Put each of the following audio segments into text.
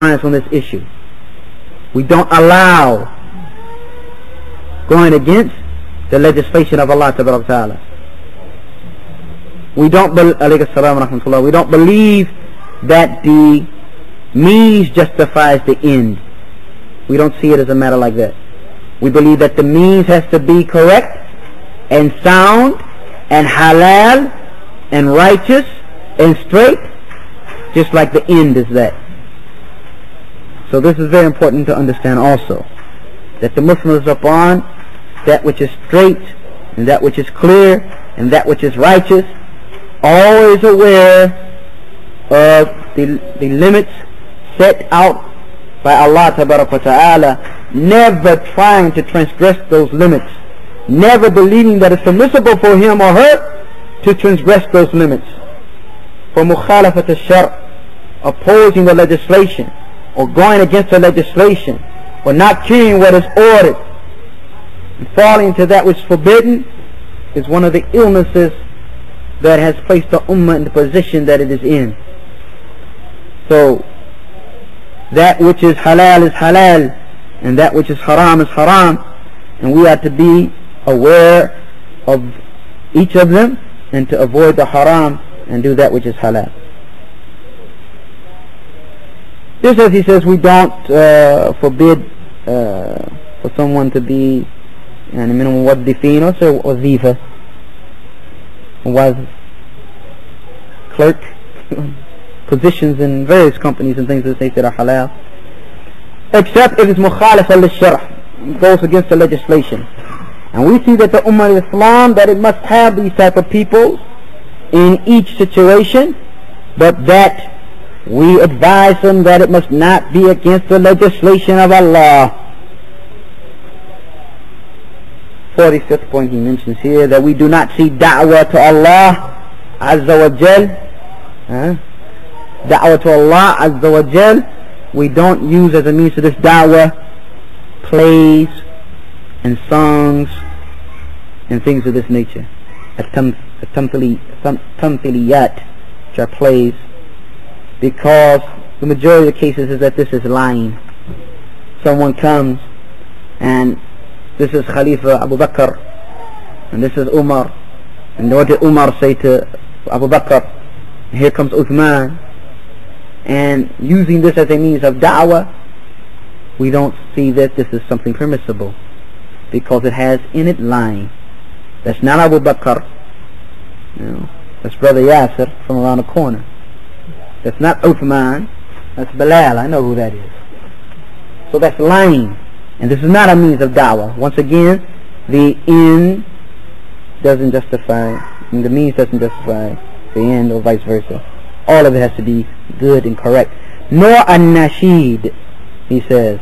on this issue. We don't allow going against the legislation of Allah Ta'ala. We don't believe that the means justifies the end. We don't see it as a matter like that. We believe that the means has to be correct and sound and halal and righteous and straight, just like the end is that. So this is very important to understand also, that the Muslim is upon that which is straight and that which is clear and that which is righteous, always aware of the limits set out by Allah Ta'ala, never trying to transgress those limits, never believing that it's permissible for him or her to transgress those limits. For mukhalafat al-shar', opposing the legislation, or going against the legislation, or not carrying what is ordered, and falling into that which is forbidden, is one of the illnesses that has placed the ummah in the position that it is in. So that which is halal, and that which is haram, and we have to be aware of each of them and to avoid the haram and do that which is halal. Just as he says, we don't forbid for someone to be minimum muwaddifin, also wazifa, was clerk, positions in various companies and things that they said are halal, except if it's mukhalifa lil-shar', goes against the legislation. And we see that the Ummah of Islam, that it must have these type of people in each situation, but that we advise them that it must not be against the legislation of Allah. 45th point he mentions here, that we do not see da'wah to Allah Azza wa Jal, da'wah to Allah Azza wa Jal, we don't use as a means to this da'wah plays and songs and things of this nature, at-tamthiliyat, which are plays, because the majority of the cases is that this is lying. Someone comes and this is Khalifa Abu Bakr and this is Umar, and what did Umar say to Abu Bakr? And here comes Uthman, and using this as a means of da'wah, we don't see that this is something permissible, because it has in it lying. That's not Abu Bakr, that's Brother Yasser from around the corner. That's not Uthman, that's Bilal, I know who that is. So that's lying, and this is not a means of da'wah. Once again, the end doesn't justify, and the means doesn't justify the end, or vice versa. All of it has to be good and correct. Nor a nasheed, he says.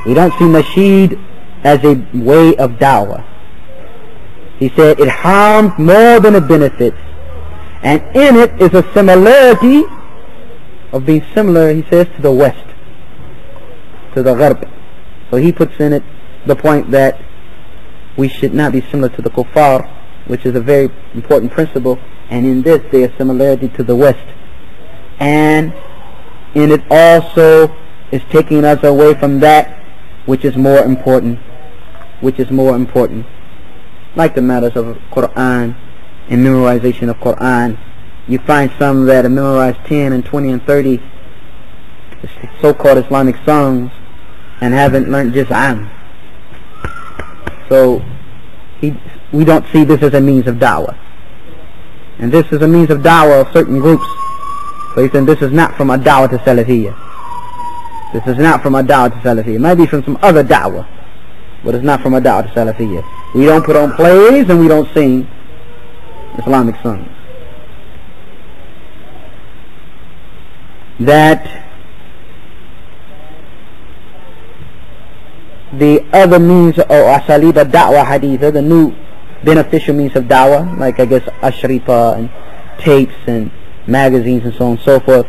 We don't see nasheed as a way of da'wah. He said it harms more than it benefits, and in it is a similarity of being similar, he says, to the West, to the Gharb. So he puts in it the point that we should not be similar to the kuffar, which is a very important principle, and in this there is similarity to the West, and in it also is taking us away from that which is more important, like the matters of Quran and memorization of Quran. You find some that have memorized 10 and 20 and 30 so-called Islamic songs and haven't learned juz'an. So we don't see this as a means of da'wah, and this is a means of da'wah of certain groups. So he said this is not from ad-da'watus-salafiyyah. This is not from ad-da'watus-salafiyyah. It might be from some other da'wah, but it's not from ad-da'watus-salafiyyah. We don't put on plays and we don't sing Islamic songs. That the other means, or asalib ad-da'wah haditha, the new beneficial means of da'wah, like I guess ashrita and tapes and magazines and so on and so forth,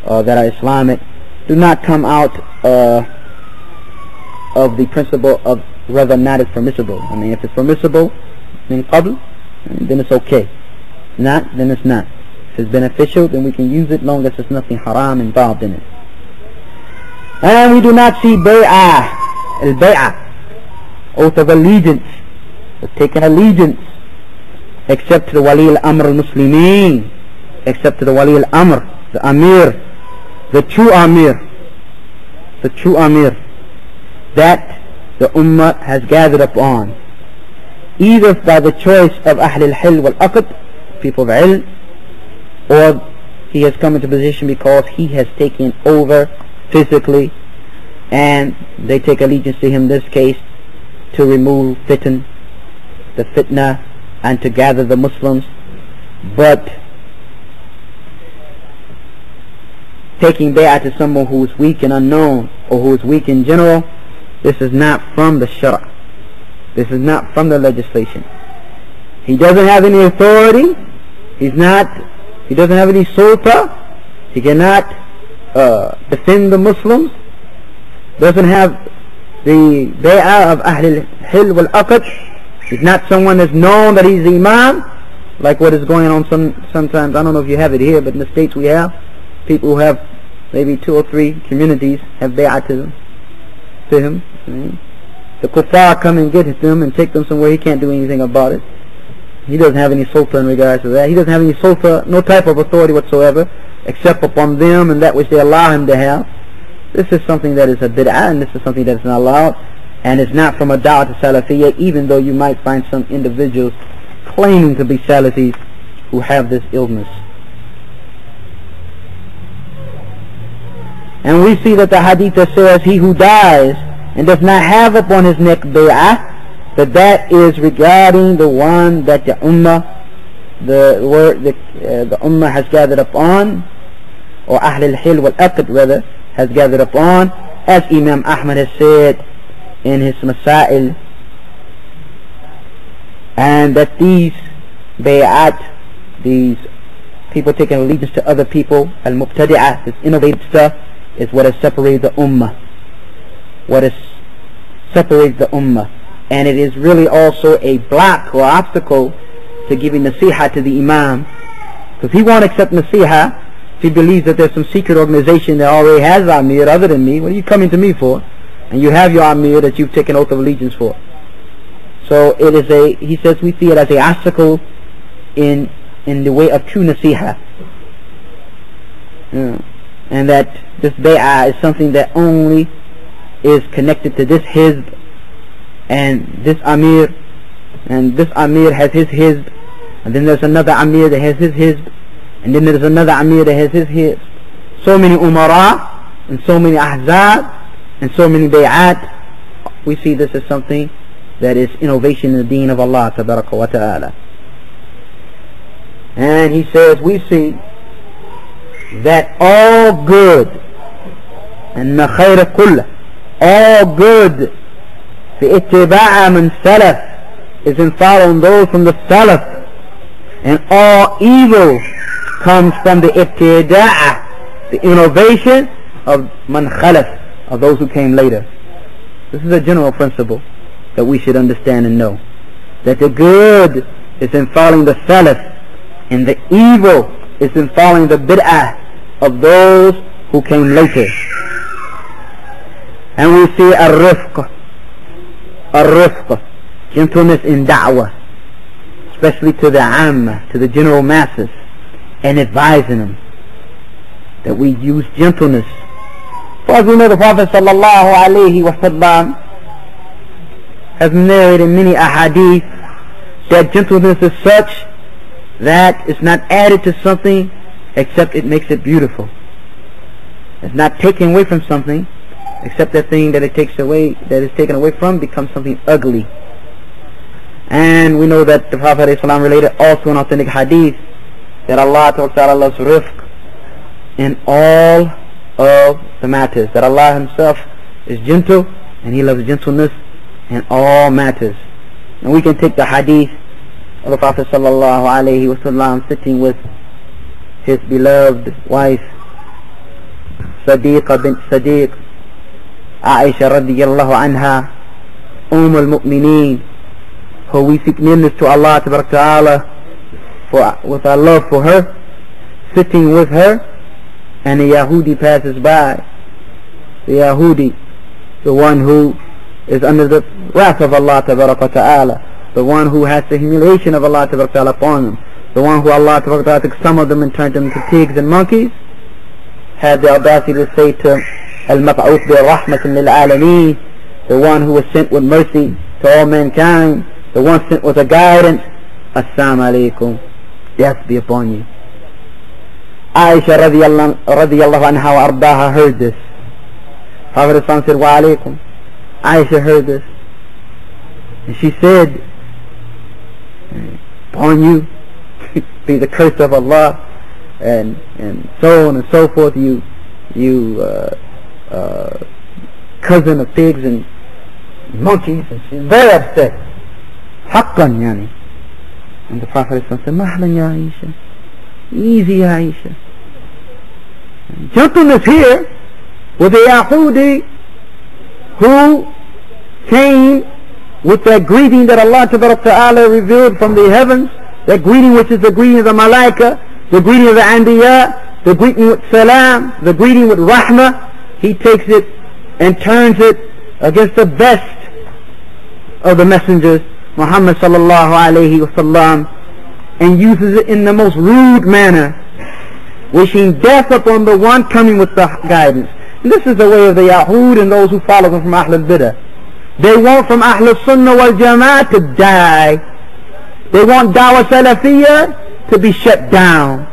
that are Islamic, do not come out of the principle of whether or not it's permissible. I mean, if it's permissible in qabl, then it's okay. Not, then it's not. If it's beneficial, then we can use it long as there's nothing haram involved in it. And we do not see bay'ah, al-bay'ah, oath of allegiance, of taking allegiance, except to the wali al-amr al-muslimin, except to the wali al-amr, the amir, the true amir, that the ummah has gathered upon, either by the choice of ahl al-hil wal-aqd, people of ilm, or he has come into position because he has taken over physically, and they take allegiance to him in this case to remove the fitna, and to gather the Muslims. But taking bay'ah to someone who is weak and unknown, or who is weak in general, this is not from the shara. This is not from the legislation. He doesn't have any authority. He doesn't have any sulta. He cannot defend the Muslims. Doesn't have the bay'ah of ahl al-hil wal-aqd. He's not someone that's known that he's the Imaam, like what is going on sometimes. I don't know if you have it here, but in the States we have people who have maybe 2 or 3 communities have bay'ah to him. The kuffar come and get them and take them somewhere. He can't do anything about it. He doesn't have any sulta in regards to that. He doesn't have any sulta, no type of authority whatsoever, except upon them and that which they allow him to have. This is something that is a bid'ah, and this is something that is not allowed, and it's not from a ad-da'watus-salafiyyah, even though you might find some individuals claiming to be salafis who have this illness. And we see that the hadith says, he who dies and does not have upon his neck bay'ah, that is regarding the one that the ummah, the ummah has gathered upon, or ahl al-hil wal-aqd rather, has gathered upon, as Imaam Ahmad has said in his Masail, and that these bay'at, these people taking allegiance to other people, al-mubtadi'ah, this innovative stuff, is what has separated the ummah. And it is really also a block or obstacle to giving nasiha to the Imam, because he won't accept nasiha if he believes that there's some secret organization that already has Amir other than me. What are you coming to me for? And you have your Amir that you've taken oath of allegiance for. So it is he says we see it as an obstacle in the way of true nasiha. And that this bay'ah is something that only is connected to this hizb, and this Amir has his hizb, and then there's another Amir that has his hizb, and then there's another Amir that has his hizb. So many umara, and so many ahzab, and so many bay'at. We see this as something that is innovation in the deen of Allah tabaraka wa ta'ala. And he says we see that all good, and khayra kullah, all good, the ittiba'a min salaf, is in following those from the salaf, and all evil comes from the ibtida'a, the innovation of man khalaf, of those who came later. This is a general principle that we should understand and know, that the good is in following the salaf, and the evil is in following the bid'ah of those who came later. And we see ar-rifq, gentleness in da'wah, especially to the ammah, to the general masses, and advising them that we use gentleness. For as we know, the Prophet sallallahu alayhi wa sallam has narrated many ahadith that gentleness is such that it's not added to something except it makes it beautiful. It's not taken away from something except that thing that it takes away, that is taken away from, becomes something ugly. And we know that the Prophet ﷺ related also an authentic hadith that Allah Ta'ala loves rifq in all of the matters, that Allah Himself is gentle and He loves gentleness in all matters. And we can take the hadith of the Prophet sallallahu alaihi wasallam sitting with his beloved wife Sadiqa bint Sadiq, Aisha radiyallahu anha, al-Mu'mineen, who we seek nearness to Allah Ta'ala with our love for her, sitting with her, and a Yahudi passes by, the Yahudi, the one who is under the wrath of Allah Ta'ala, the one who has the humiliation of Allah Ta'ala upon them, the one who Allah Ta'ala took some of them and turned them into pigs and monkeys, had the audacity to say to al-mab'uth bi rahmatin lil alameen, the one who was sent with mercy to all mankind, the one sent with a guidance, assalamu alaikum, death be upon you. Aisha radiyallahu anha wa ardaha heard this. Prophet said, wa alaikum. Aisha heard this, and she said, upon you be the curse of Allah, and so on and so forth, you cousin of pigs and monkeys. And she's very upset. Haqqan yani. And the Prophet said, mahlan ya Aisha, easy Aisha. Gentleness here with the Yahudi who came with that greeting that Allah Ta'ala revealed from the heavens, that greeting which is the greeting of the Malaika, the greeting of the Anbiya, the greeting with Salam, the greeting with Rahmah. He takes it and turns it against the best of the messengers, Muhammad sallallahu alayhi wasallam, and uses it in the most rude manner, wishing death upon the one coming with the guidance. And this is the way of the Yahud and those who follow them from Ahl al-Bidah. They want from Ahl Sunnah wal Jama'ah to die. They want ad-da'watus-salafiyyah to be shut down.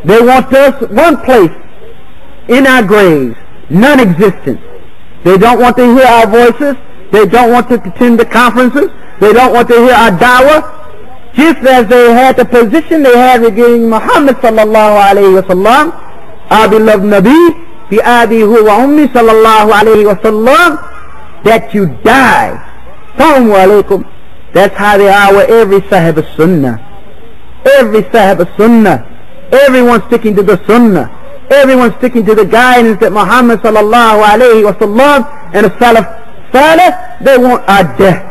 They want us one place in our graves, non-existent. They don't want to hear our voices. They don't want to attend the conferences. They don't want to hear our da'wah. Just as they had the position they had regarding Muhammad sallallahu alayhi wa sallam, our beloved Nabi, bi abihi wa ummi sallallahu alayhi wa sallam, that you die. Assalamu alaikum. That's how they are with every Sahib al-Sunnah. Every Sahib al-Sunnah. Everyone sticking to the Sunnah. Everyone sticking to the guidance that Muhammad sallallahu alayhi wa sallam and the Salaf, they want our death.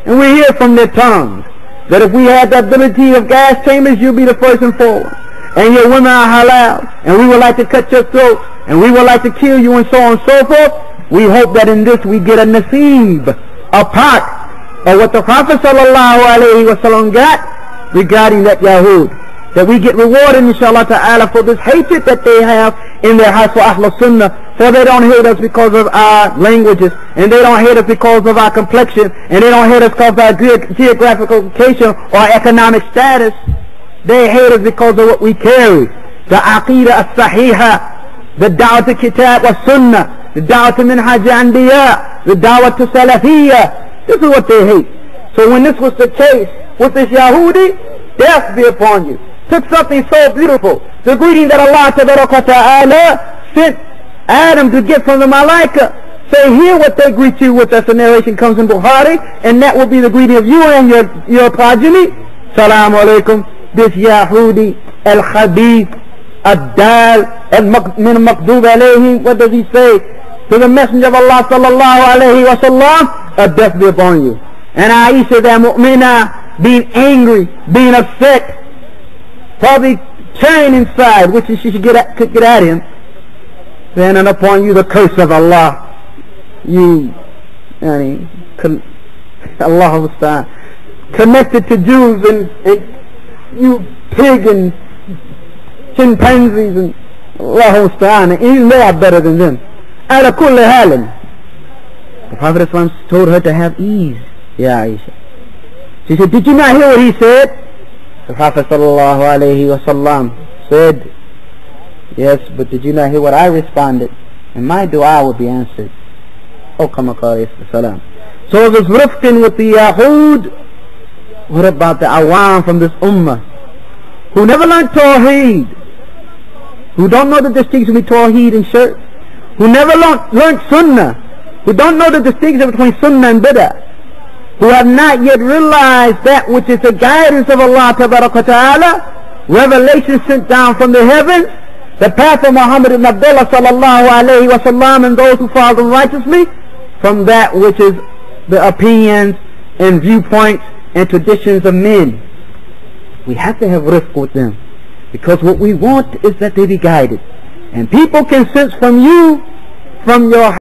And we hear from their tongues that if we had the ability of gas chambers, you'll be the first and forward. And your women are halal. And we would like to cut your throat. And we would like to kill you, and so on and so forth. We hope that in this we get a naseeb, a part of what the Prophet sallallahu alayhi wa sallam got regarding that Yahud. That we get rewarded inshallah ta'ala for this hatred that they have in their hearts for Ahl Sunnah. For they don't hate us because of our languages, and they don't hate us because of our complexion, and they don't hate us because of our geographical location or economic status. They hate us because of what we carry. The Aqidah as-Sahihah, the Da'wat-al-Kitab was-Sunnah, the Da'wat-al-Minhaj al-Anbiya, the Da'wat-us-Salafiyyah. This is what they hate. So when this was the case with this Yahudi, death be upon you. Took something so beautiful, the greeting that Allah Ta'ala sent Adam to get from the Malaika. Say, hear what they greet you with. As the narration comes in Bukhari, and that will be the greeting of you and your progeny. Salamu alaikum. This Yahudi al-Khabith ad-Dal min maqdub alayhi. What does he say? To the Messenger of Allah sallallahu alayhi wa sallam, a death be upon you. And Aisha, that mu'minah, being angry, being upset, probably tearing inside, which she could get at him. Then and upon you the curse of Allah. You, Allah connected to Jews, and you pig and chimpanzees, and Allah, and even they are better than them. Ala kulli halin. The Prophet told her to have ease. Ya Aisha. She said, did you not hear what he said? The Prophet sallallahu alayhi wa sallam said, yes, but did you not hear what I responded? And my dua will be answered. Oh, kama qala salam. So this rifqin with the Yahud. What about the awam from this ummah who never learned Tawheed, who don't know the distinction between Tawheed and Shirk, who never learned Sunnah, who don't know the distinction between Sunnah and Bid'ah, who have not yet realized that which is the guidance of Allah Ta'ala, revelation sent down from the heavens, the path of Muhammad ibn Abdullaah sallallahu alayhi wa sallam, and those who follow them righteously, from that which is the opinions and viewpoints and traditions of men. We have to have rifq with them, because what we want is that they be guided. And people can sense from you from your